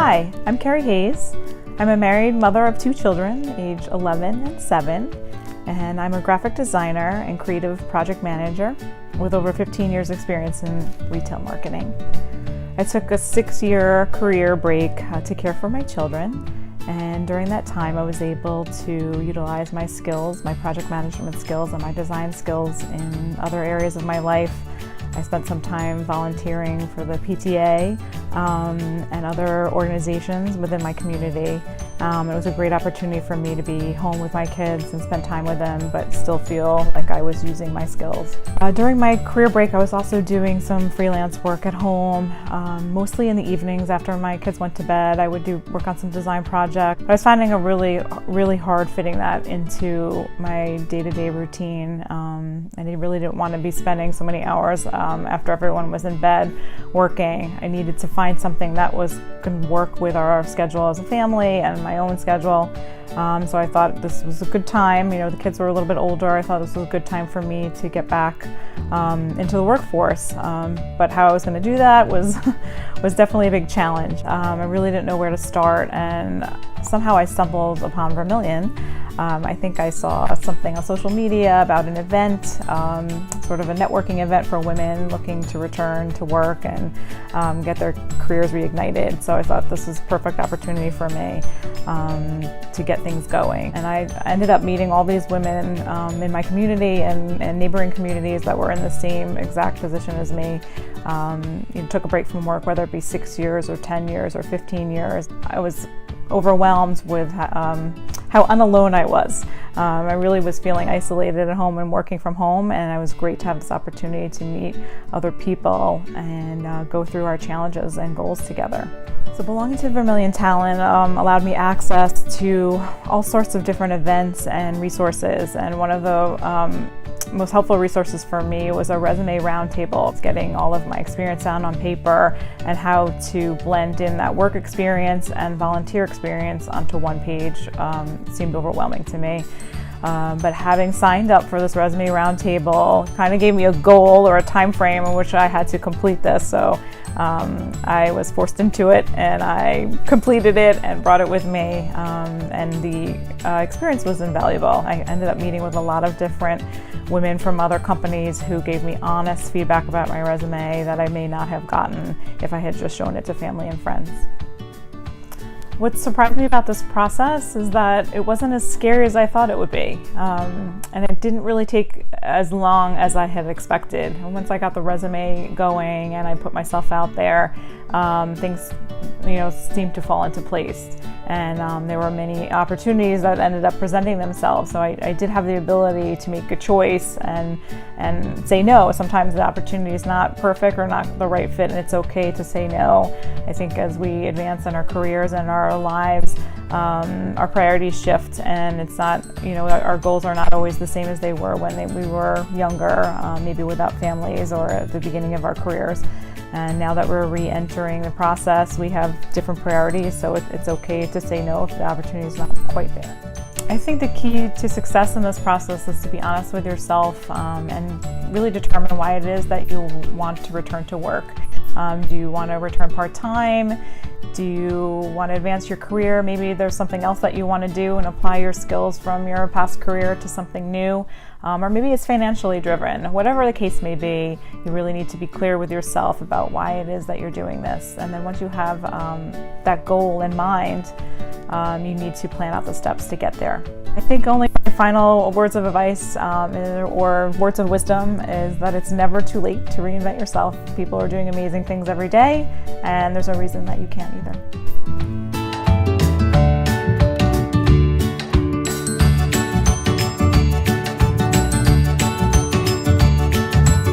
Hi, I'm Kerry Hayes. I'm a married mother of 2 children, age 11 and 7, and I'm a graphic designer and creative project manager with over 15 years experience in retail marketing. I took a 6-year career break to care for my children, and during that time I was able to utilize my skills, my project management skills and my design skills in other areas of my life. I spent some time volunteering for the PTA and other organizations within my community. It was a great opportunity for me to be home with my kids and spend time with them, but still feel like I was using my skills. During my career break, I was also doing some freelance work at home, mostly in the evenings after my kids went to bed. I would work on some design project. I was finding it really hard fitting that into my day-to-day routine, and I really didn't want to be spending so many hours after everyone was in bed working. I needed to find something that was going to work with our schedule as a family and my own schedule. So I thought this was a good time. The kids were a little bit older. I thought this was a good time for me to get back into the workforce. But how I was going to do that was definitely a big challenge. I really didn't know where to start, and somehow I stumbled upon Vermilion. I think I saw something on social media about an event, sort of a networking event for women looking to return to work and get their careers reignited. So I thought this was a perfect opportunity for me to get things going. And I ended up meeting all these women in my community and neighboring communities that were in the same exact position as me. Took a break from work, whether it be 6 years or 10 years or 15 years. I was overwhelmed with how unalone I was. I really was feeling isolated at home and working from home, and it was great to have this opportunity to meet other people and go through our challenges and goals together. So belonging to Vermillion Talent allowed me access to all sorts of different events and resources, and one of the most helpful resources for me was a resume roundtable. It's getting all of my experience down on paper and how to blend in that work experience and volunteer experience onto one page seemed overwhelming to me. But having signed up for this resume roundtable kind of gave me a goal or a time frame in which I had to complete this. So I was forced into it, and I completed it and brought it with me, and the experience was invaluable. I ended up meeting with a lot of different women from other companies who gave me honest feedback about my resume that I may not have gotten if I had just shown it to family and friends. What surprised me about this process is that it wasn't as scary as I thought it would be, and it didn't really take as long as I had expected. And once I got the resume going and I put myself out there, things seemed to fall into place, and there were many opportunities that ended up presenting themselves. So I did have the ability to make a choice and say no. Sometimes the opportunity is not perfect or not the right fit, and it's okay to say no. I think as we advance in our careers and our lives, our priorities shift, and it's not, our goals are not always the same as they were when we were younger, maybe without families or at the beginning of our careers. And now that we're re-entering the process, we have different priorities, so it's okay to say no if the opportunity is not quite there. I think the key to success in this process is to be honest with yourself and really determine why it is that you want to return to work. Do you want to return part-time? Do you want to advance your career? Maybe there's something else that you want to do and apply your skills from your past career to something new. Or maybe it's financially driven. Whatever the case may be, you really need to be clear with yourself about why it is that you're doing this. And then once you have that goal in mind, you need to plan out the steps to get there. I think only my final words of advice or words of wisdom is that it's never too late to reinvent yourself. People are doing amazing things every day, and there's no reason that you can't either.